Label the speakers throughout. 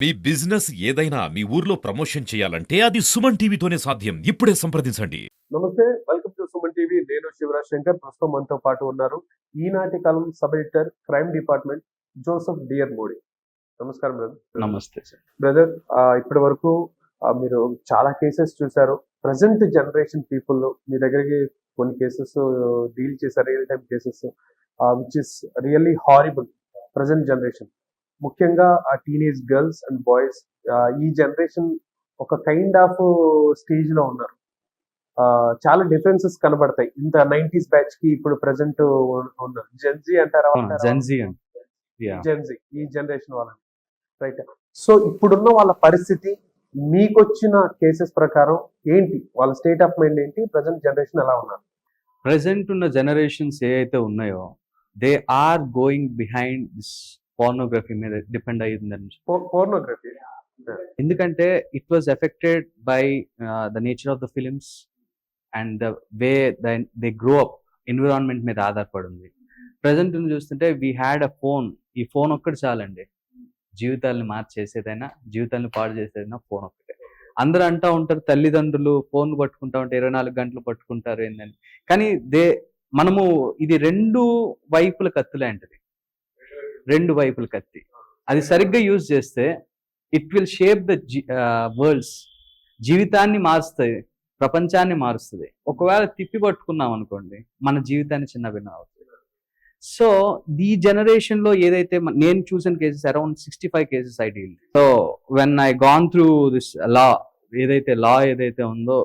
Speaker 1: మీ business ఏదైనా మీ ఊర్లో promotion చేయాలంటే అది సుమన్ టీవీతోనే సాధ్యం. ఇప్పుడే సంప్రదించండి.
Speaker 2: నమస్తే, వెల్కమ్ టు సుమన్ టీవీ. నేను శివరాజ్ శంకర్. ప్రస్తుతం మనతో పాటు ఉన్నారు ఈనాటి కాలం sub editor, crime department, Joseph dear Modi. నమస్కారం బ్రదర్.
Speaker 3: నమస్తే సార్.
Speaker 2: బ్రదర్, ఇప్పటి వరకు మీరు చాలా కేసెస్ చూశారు. ప్రజెంట్ జనరేషన్ పీపుల్ మీ దగ్గరికి కొన్ని కేసెస్ డీల్ చేశారు, real time cases which is really horrible. Present generation ముఖ్యంగా ఆ టీనేజ్ గర్ల్స్ అండ్ బాయ్స్ ఈ జనరేషన్ ఒక కైండ్ ఆఫ్ స్టేజ్ లో ఉన్నారు. చాలా డిఫరెన్సెస్ కనబడతాయి ఇంత 90s బ్యాచ్ కి ఇప్పుడు ప్రెసెంట్ ఉన్న జెన్జీ అంటారా? జెన్జీ ఈ జనరేషన్ వాళ్ళని, రైట్? సో ఇప్పుడున్న వాళ్ళ పరిస్థితి, మీకొచ్చిన కేసెస్ ప్రకారం ఏంటి? వాళ్ళ స్టేట్ ఆఫ్ మైండ్ ఏంటి? ప్రజెంట్ జనరేషన్ ఎలా ఉన్నారు?
Speaker 3: ప్రెసెంట్ ఉన్న జనరేషన్స్ ఏవైతే ఉన్నాయో they are going behind this pornography మీద డిపెండ్ అయ్యిందని.
Speaker 2: పోర్నోగ్రఫీ
Speaker 3: ఎందుకంటే it was effected by the nature of the films and the way they grow up environment మీద ఆధారపడి ఉంది. ప్రజెంట్ చూస్తుంటే వీ హ్యాడ్ అ ఫోన్. ఈ ఫోన్ ఒక్కటి చాలండి జీవితాలను మార్చేసేదైనా, జీవితాలను పాడు చేసేదైనా ఫోన్ ఒక్కటే. అందరూ అంటూ ఉంటారు తల్లిదండ్రులు ఫోన్ పట్టుకుంటా ఉంటే 24 గంటలు పట్టుకుంటారు ఏందని. కానీ మనము ఇది రెండు వైపుల కత్తి లాంటిది. రెండు వైపుల కత్తి. అది సరిగ్గా యూజ్ చేస్తే it will shape the world's. జీవితాన్ని మారుస్తుంది, ప్రపంచాన్ని మారుస్తుంది. ఒకవేళ తిప్పి పట్టుకున్నాం అనుకోండి మన జీవితాన్ని చిన్న భిన్నం అవుతుంది. సో ఈ జనరేషన్ లో ఏదైతే నేను చూసిన cases around 65 cases I deal. So when I gone through this law ఏదైతే ఉందో,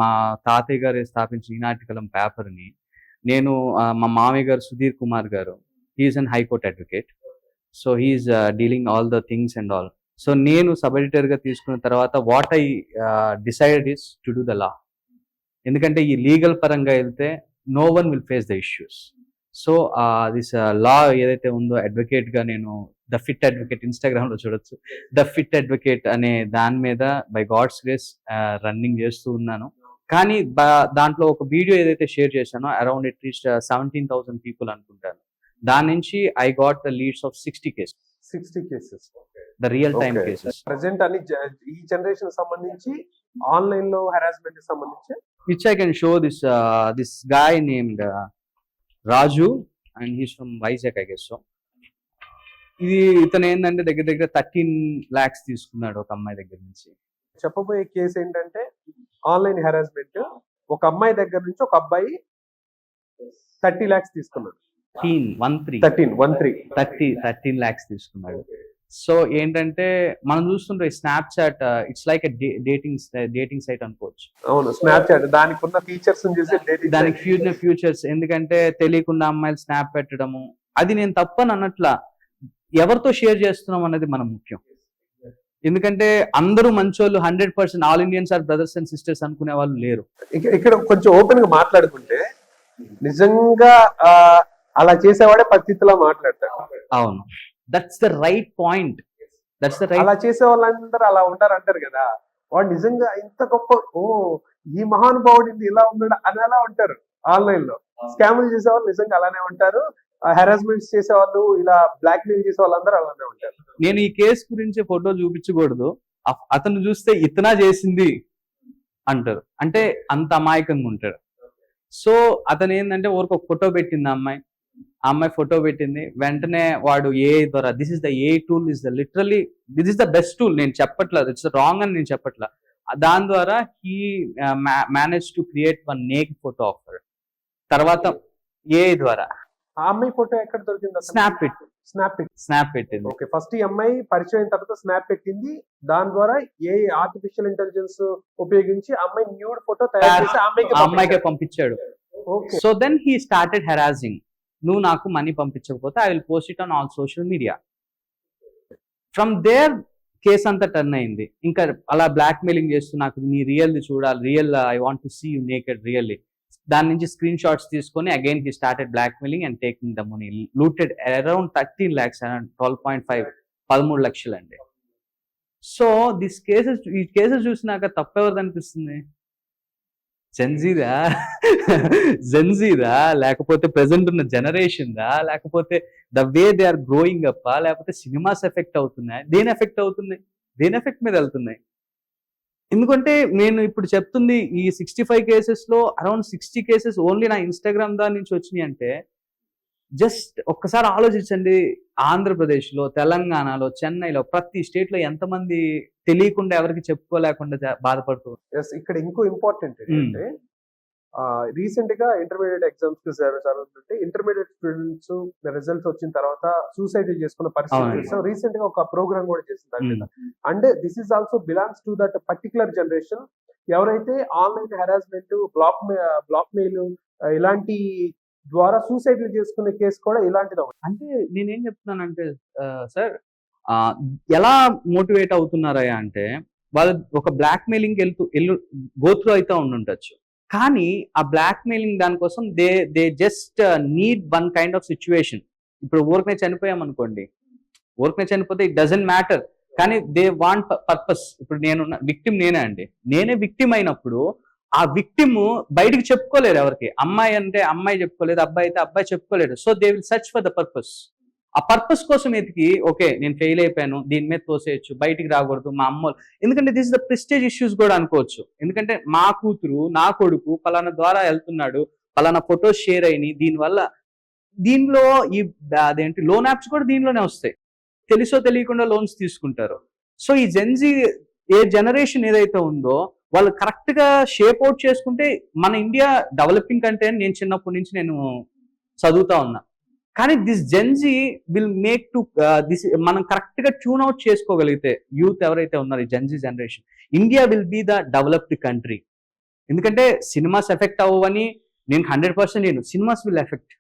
Speaker 3: మా తాతయ్య గారు స్థాపించిన ఈనాటి కాలం పేపర్ని నేను మా మామయ్య గారు సుధీర్ కుమార్ గారు, he's an high court advocate. So he's dealing all the things and all. So నేను సబ్ ఎడిటర్ గా తీసుకున్న తర్వాత what I decided is to do the law. ఎందుకంటే ఈ లీగల్ పరంగా వెళ్తే no one will face the issues. So this law ఏదైతే ఉందో అడ్వకేట్ గా నేను ద ఫిట్ అడ్వకేట్, ఇన్స్టాగ్రామ్ లో చూడొచ్చు, ద ఫిట్ అడ్వకేట్ అనే దాని మీద బై గాడ్స్ గ్రేస్ రన్నింగ్ చేస్తూ ఉన్నాను. కానీ దాంట్లో ఒక వీడియో ఏదైతే షేర్ చేశానో అరౌండ్ అట్లీస్ట్ 17,000 పీపుల్ అనుకుంటాను. దాని నుంచి I got the leads of 60 cases.
Speaker 2: 60 cases
Speaker 3: the real time cases.
Speaker 2: Present అన్ని ఈ జనరేషన్ సంబంధించి ఆన్లైన్ లో హెరాస్మెంట్ కి సంబంధించి
Speaker 3: which I can show this guy named Raju and he's from Vizag I guess. So ఇతను ఏంటంటే దగ్గర 13 lakhs తీసుకున్నాడు ఒక అమ్మాయి దగ్గర నుంచి.
Speaker 2: చెప్పబోయే కేసు ఏంటంటే ఆన్లైన్ హెరాస్మెంట్. ఒక అమ్మాయి దగ్గర నుంచి ఒక అబ్బాయి 30 lakhs తీసుకున్నాడు.
Speaker 3: 13 lakhs తీసుకున్నాడు. సో ఏంటంటే మనం చూస్తుంటే Snapchat it's like dating site అనుకోవచ్చు.
Speaker 2: అవును, స్నాప్చాట్ దానికి ఉన్న ఫీచర్స్ చూసి
Speaker 3: దానికి ఫ్యూచర్స్. ఎందుకంటే తెలియకుండా అమ్మాయిలు స్నాప్ పెట్టడము, అది నేను తప్పని అన్నట్లా, ఎవరితో షేర్ చేస్తున్నాం అన్నది మనం ముఖ్యం. ఎందుకంటే అందరూ మంచోళ్ళు 100% all Indians are brothers and sisters అనుకునే వాళ్ళు లేరు.
Speaker 2: ఇక్కడ కొంచెం ఓపెన్ గా మాట్లాడుకుంటే నిజంగా అలా చేసేవాడే పరిస్థితిలో మాట్లాడతాడు.
Speaker 3: అవును, దట్స్ ద రైట్ పాయింట్.
Speaker 2: అలా చేసే వాళ్ళందరూ అలా ఉంటారు అంటారు కదా, వాడు నిజంగా ఇంత గొప్ప, ఈ మహానుభావుడు ఇలా ఉన్నాడు అని అలా ఉంటారు. ఆన్లైన్ లో స్కామ్లు చేసే వాళ్ళు నిజంగా అలానే ఉంటారు. హెరాస్మెంట్స్ చేసే వాళ్ళు, ఇలా బ్లాక్ మెయిల్ చేసే వాళ్ళందరూ అలానే ఉంటారు.
Speaker 3: నేను ఈ కేసు గురించి ఫోటో చూపించకూడదు, అతను చూస్తే ఇతనా చేసింది అంటారు. అంటే అంత అమాయకంగా ఉంటాడు. సో అతను ఏంటంటే ఊరికి ఒక ఫోటో పెట్టింది ఆ అమ్మాయి ఫోటో పెట్టింది. వెంటనే వాడు AI ద్వారా, this is the AI tool, is the literally this is the best tool. నేను చెప్పట్లేదు ఇట్స్ రాంగ్ అని నేను చెప్పట్లా. దాని ద్వారా he manage to create one naked photo of her. తర్వాత AI ద్వారా
Speaker 2: ఆ అమ్మాయి ఫోటో ఎక్కడ దొరికింది?
Speaker 3: స్నాప్ పెట్టింది.
Speaker 2: ఓకే, ఫస్ట్ ఈ అమ్మాయి పరిచయం అయిన తర్వాత స్నాప్ పెట్టింది. దాని ద్వారా ఏ ఆర్టిఫిషియల్ ఇంటెలిజెన్స్ ఉపయోగించి అమ్మాయి న్యూడ్ ఫోటో తయారు చేసి
Speaker 3: అమ్మాయికి పంపించాడు. So then he started harassing. నువ్వు నాకు మనీ పంపించకపోతే I will post it on all social media. From there case అంతా టర్న్ అయింది. ఇంకా అలా బ్లాక్ మెయిలింగ్ చేస్తూ నాకు నీ రియల్ చూడాలి, real I want to see you naked really. దాని నుంచి స్క్రీన్ షాట్స్ తీసుకొని again he started blackmailing and taking the money. Looted around 13 lakhs, around 12.5, 13 లక్షలు అండి. సో ఈ కేసెస్ చూసినాక తప్పెవరిది అనిపిస్తుంది? జెన్జీదా జెన్జీదా లేకపోతే ప్రెసెంట్ ఉన్న జనరేషన్ దా లేకపోతే the way they are growing up లేకపోతే సినిమాస్ ఎఫెక్ట్ అవుతున్నాయి, దేని ఎఫెక్ట్ అవుతుంది, దేని ఎఫెక్ట్ మీద వెళ్తున్నాయి? ఎందుకంటే నేను ఇప్పుడు చెప్తుంది ఈ 65 కేసెస్ లో అరౌండ్ 60 కేసెస్ ఓన్లీ నా ఇన్స్టాగ్రామ్ దాని నుంచి వచ్చినాయి అంటే జస్ట్ ఒక్కసారి ఆలోచించండి, ఆంధ్రప్రదేశ్లో, తెలంగాణలో, చెన్నైలో, ప్రతి స్టేట్ లో ఎంతమంది తెలియకుండా ఎవరికి చెప్పుకోలేకుండా బాధపడుతూ.
Speaker 2: ఎస్, ఇక్కడ ఇంకో ఇంపార్టెంట్ ఏంటంటే రీసెంట్ గా ఇంటర్మీడియట్ ఎగ్జామ్స్ కి జరుగుతుంటే ఇంటర్మీడియట్ స్టూడెంట్స్ రిజల్ట్స్ వచ్చిన తర్వాత సూసైడ్ చేసుకున్న పరిస్థితి చూసాం. రీసెంట్ గా ఒక ప్రోగ్రామ్ కూడా చేసింది. And this is also belongs to that particular generation ఎవరైతే ఆన్లైన్ హెరాస్మెంట్, బ్లాక్ మెయిల్ ఇలాంటి ద్వారా సూసైడ్ చేసుకునే కేసు కూడా ఇలాంటిది.
Speaker 3: అంటే నేనేం చెప్తున్నానంటే సార్, ఎలా మోటివేట్ అవుతున్నారా అంటే వాళ్ళు ఒక బ్లాక్ మెయిలింగ్ గోత్రూ అయితే ఉండుండొచ్చు, కానీ ఆ బ్లాక్ మెయిలింగ్ దానికోసం they just need one kind of situation. ఇప్పుడు ఊరికనే చనిపోయామనుకోండి, ఊరికనే చనిపోతే ఇట్ డజంట్ మ్యాటర్, కానీ దే వాంట్ పర్పస్. ఇప్పుడు విక్టిమ్ నేనే అండి, నేనే విక్టిమ్ అయినప్పుడు ఆ విక్టిమ్ బయటికి చెప్పుకోలేరు ఎవరికి. అమ్మాయి అంటే అమ్మాయి చెప్పుకోలేదు, అబ్బాయి అయితే అబ్బాయి చెప్పుకోలేడు. So they will search for the purpose. ఆ పర్పస్ కోసం ఎతికి ఓకే నేను ఫెయిల్ అయిపోయాను, దీని మీద తోసేయచ్చు, బయటికి రాకూడదు మా అమ్మ. ఎందుకంటే this is the prestige issues కూడా అనుకోవచ్చు. ఎందుకంటే మా కూతురు, నా కొడుకు పలానా ద్వారా వెళ్తున్నాడు, పలానా ఫొటోస్ షేర్ అయినాయి, దీనిలో ఈ అదేంటి లోన్ యాప్స్ కూడా దీనిలోనే వస్తాయి. తెలుసో తెలియకుండా లోన్స్ తీసుకుంటారు. సో ఈ జెన్జీ ఏ జనరేషన్ ఏదైతే ఉందో వాళ్ళు కరెక్ట్ గా షేప్ అవుట్ చేసుకుంటే మన ఇండియా డెవలపింగ్ కంటే నేను చిన్నప్పటి నుంచి నేను చదువుతా ఉన్నా. కానీ this Gen Z will make to this మనం కరెక్ట్ గా ట్యూన్ అవుట్ చేసుకోగలిగితే యూత్ ఎవరైతే ఉన్నారు ఈ Gen Z generation, India will be the developed country. ఎందుకంటే సినిమాస్ ఎఫెక్ట్ అవ్వని నేను 100% నేను cinemas will effect,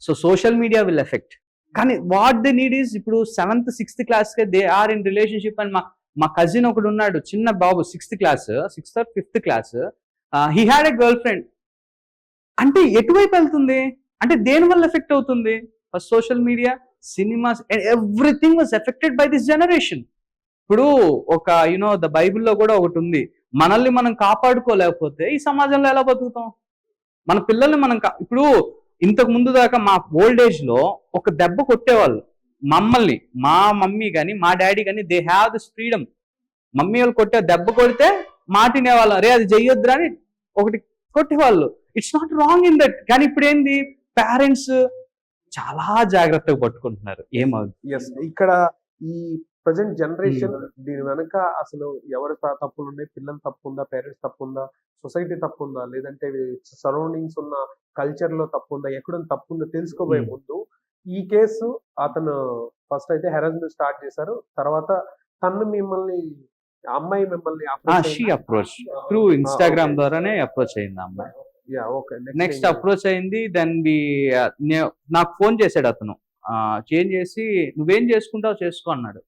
Speaker 3: so social media will effect. కానీ వాట్ దే నీడ్ ఈజ్ ఇప్పుడు 7th 6th క్లాస్ కే they are in relationship. And మా కజిన్ ఒకడు ఉన్నాడు, చిన్న బాబు, 6th or 5th class, he had a girl friend. అంటే ఎటువైపు వెళ్తుంది అంటే దేని వల్ల ఎఫెక్ట్ అవుతుంది? First social media, cinemas, everything was effected by this generation. ఇప్పుడు ఒక ద బైబిల్లో కూడా ఒకటి ఉంది, మనల్ని మనం కాపాడుకోలేకపోతే ఈ సమాజంలో ఎలా బతుకుతాం? మన పిల్లల్ని మనం ఇప్పుడు ఇంతకు ముందు దాకా మా ఓల్డ్ ఏజ్ లో ఒక దెబ్బ కొట్టేవాళ్ళు మమ్మల్ని, మా మమ్మీ కానీ మా డాడీ కానీ, they have this freedom. Mummy వాళ్ళు దెబ్బ కొడితే మాటినేవాళ్ళు, అరే అది చెయ్యొద్దురా అని ఒకటి కొట్టేవాళ్ళు. It's not wrong in that. కానీ ఇప్పుడు ఏంది, పేరెంట్స్ చాలా జాగ్రత్తగా పట్టుకుంటున్నారు. ఏమవుతుంది
Speaker 2: ఇక్కడ ఈ ప్రజెంట్ జనరేషన్ దీని వెనక అసలు ఎవరి తప్పులు ఉన్నాయి? పిల్లల తప్పు ఉందా, పేరెంట్స్ తప్పు ఉందా, సొసైటీ తప్పు ఉందా, లేదంటే సరౌండింగ్స్ ఉన్న కల్చర్ లో తప్పు ఉందా, ఎక్కడ తప్పు ఉందో తెలుసుకోబోయే ముందు ఈ కేసు అతను ఫస్ట్ అయితే హెరాస్మెంట్ స్టార్ట్ చేశారు, తర్వాత అమ్మాయి మిమ్మల్ని
Speaker 3: అప్రోచ్ త్రూ ఇన్స్టాగ్రామ్ ద్వారానే అప్రోచ్ అయింది అమ్మాయి. నెక్స్ట్ అప్రోచ్ అయింది, దెన్ నాకు ఫోన్ చేశాడు అతను, చేంజ్ చేసి నువ్వేం చేసుకుంటావు చేసుకో అన్నాడు.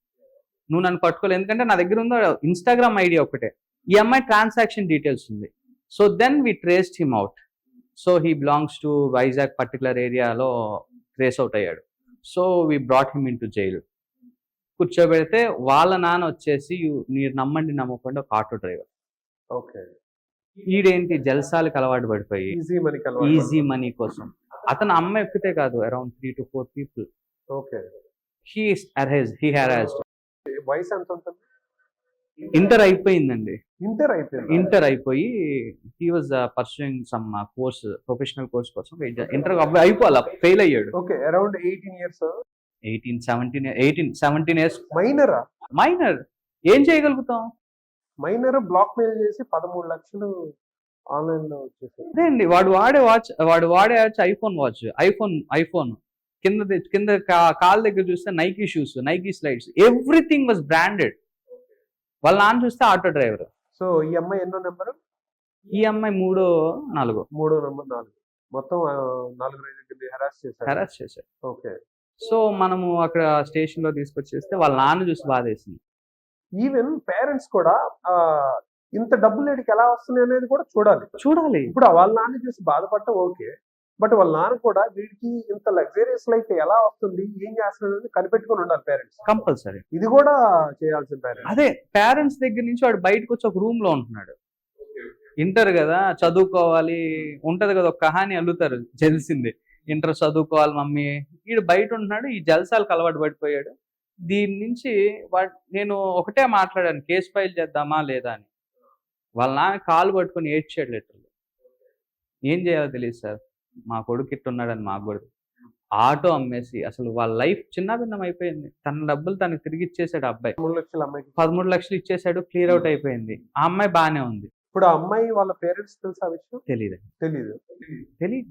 Speaker 3: నువ్వు నన్ను పట్టుకోలేదు, ఎందుకంటే నా దగ్గర ఉందో ఇన్స్టాగ్రామ్ ఐడి ఒకటే, ఈ అమ్మాయి ట్రాన్సాక్షన్ డీటెయిల్స్ ఉంది. So then we traced him out. So he belongs to Vizag particular ఏరియాలో ట్రేస్ అవుట్ అయ్యాడు. So we brought him into jail. కూర్చోబెడితే వాళ్ళ నాన్న వచ్చేసి మీరు నమ్మండి నమ్మకుండా ఒక ఆటో డ్రైవర్.
Speaker 2: ఓకే,
Speaker 3: ఈడేంటి జల్సాలకు అలవాటు పడిపోయి ఈజీ మనీ కోసం అతను అమ్మాయి ఎక్కితే కాదు, around 3 to 4 people.
Speaker 2: Okay,
Speaker 3: he harassed.
Speaker 2: వయసు ఎంత ఉంటుంది?
Speaker 3: ఇంటర్ అయిపోయిందండి.
Speaker 2: ఇంటర్
Speaker 3: అయిపోయి he was pursuing some course, professional course కోసం. ఇంటర్ అయిపోవాలా, ఫెయిల్ అయ్యాడు.
Speaker 2: Okay, around 18 years.
Speaker 3: 17 years. Minor ఏం చేయగలుగుతాం?
Speaker 2: మైనర్ బ్లాక్ మెయిల్ చేసి 13 లక్షలు ఆన్లైన్ లో వచ్చేసి.
Speaker 3: అదే అండి, వాడు వాడే వాచ్ ఐఫోన్ కింద కాల్ దగ్గర చూస్తే Nike shoes, Nike slides, everything was branded. వాళ్ళ నాన్న చూస్తే ఆటో డ్రైవర్.
Speaker 2: సో ఈ అమ్మాయి ఎన్నో నెంబరు?
Speaker 3: ఈ అమ్మాయి 3వ, 4వ.
Speaker 2: 3వ నెంబర్, 4. మొత్తం 4 హెరాస్ చేశారు. ఓకే.
Speaker 3: సో మనము అక్కడ స్టేషన్ లో తీసుకొచ్చేస్తే వాళ్ళ నాన్న చూసి బాధేసింది.
Speaker 2: ఈవెన్ పేరెంట్స్ కూడా ఇంత డబ్బులు లేడికి ఎలా వస్తున్నాయి అనేది కూడా చూడాలి. ఇప్పుడు వాళ్ళ నాన్న చూసి బాధపడటం ఓకే, బట్ వాళ్ళ నాన్న కూడా వీడికి ఇంత లగ్జరియస్ లైఫ్ ఎలా వస్తుంది, ఏం చేస్తున్నాడు కనిపెట్టుకుని ఉండాలి పేరెంట్స్.
Speaker 3: కంపల్సరీ
Speaker 2: ఇది కూడా చేయాల్సిన పేరెంట్స్.
Speaker 3: అదే పేరెంట్స్ దగ్గర నుంచి వాడు బయటకు వచ్చి ఒక రూమ్ లో ఉంటున్నాడు. ఇంటర్ కదా, చదువుకోవాలి ఉంటది కదా, ఒక కహాని అల్లుతారు తెలిసింది. ఇంటర్ చదువుకోవాలి మమ్మీ, ఈడు బయట ఉంటున్నాడు, ఈ జల్సాలకు అలవాటు పడిపోయాడు. దీని నుంచి నేను ఒకటే మాట్లాడాను, కేసు ఫైల్ చేద్దామా లేదా అని. వాళ్ళ నాన్న కాలు పట్టుకొని ఏడ్చాడు లిటరల్లీ. ఏం చేయాలో తెలియదు సార్, మా కొడుకు ఇట్టున్నాడని మాకు కూడా. ఆటో అమ్మేసి అసలు వాళ్ళ లైఫ్ చిన్నాభిన్నం అయిపోయింది. తన డబ్బులు తనకి తిరిగి ఇచ్చేసాడు ఆ అబ్బాయి.
Speaker 2: 3 లక్షలు అమ్మాయికి.
Speaker 3: 13 లక్షలు ఇచ్చేసాడు, క్లియర్ అవుట్ అయిపోయింది. ఆ అమ్మాయి బానే ఉంది.
Speaker 2: ఇప్పుడు ఆ అమ్మాయి వాళ్ళ పేరెంట్స్ తెలుసా ఆ విషయం?
Speaker 3: తెలీదు.
Speaker 2: తెలీదు.
Speaker 3: తెలీదు.